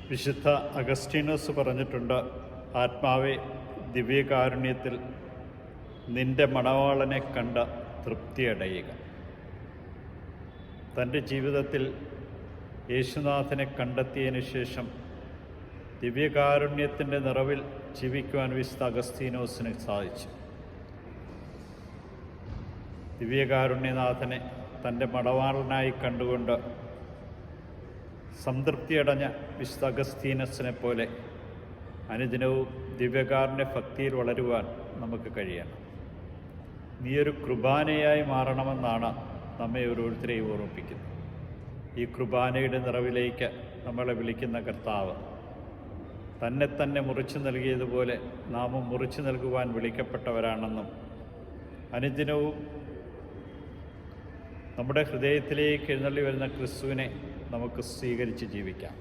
വിശുദ്ധ അഗസ്റ്റീനോസ് പറഞ്ഞിട്ടുണ്ട്, ആത്മാവെ, ദിവ്യകാരുണ്യത്തിൽ നിന്റെ മണവാളനെ കണ്ട തൃപ്തിയടയുക. തൻ്റെ ജീവിതത്തിൽ യേശുനാഥനെ കണ്ടെത്തിയതിനു ശേഷം ദിവ്യകാരുണ്യത്തിൻ്റെ നിറവിൽ ജീവിക്കുവാൻ വിശുദ്ധ അഗസ്തീനോസിന് സാധിച്ചു. ദിവ്യകാരുണ്യനാഥനെ തൻ്റെ മണവാളനായി കണ്ടുകൊണ്ട് സംതൃപ്തിയടഞ്ഞ വിശുദ്ധ അഗസ്തീനസിനെ പോലെ അനുദിനവും ദിവ്യകാരുണ്യ ഭക്തിയിൽ വളരുവാൻ നമുക്ക് കഴിയണം. നീയൊരു കുർബാനയായി മാറണമെന്നാണ് നമ്മെ ഓരോരുത്തരെയും ഓർമ്മിപ്പിക്കുന്നത്. ഈ കുർബാനയുടെ നിറവിലേക്ക് നമ്മളെ വിളിക്കുന്ന കർത്താവ് തന്നെ മുറിച്ചു നൽകിയതുപോലെ നാമും മുറിച്ചു നൽകുവാൻ വിളിക്കപ്പെട്ടവരാണെന്നും അനുദിനവും നമ്മുടെ ഹൃദയത്തിലേക്ക് എഴുന്നള്ളി വരുന്ന ക്രിസ്തുവിനെ നമുക്ക് സ്വീകരിച്ച് ജീവിക്കാം.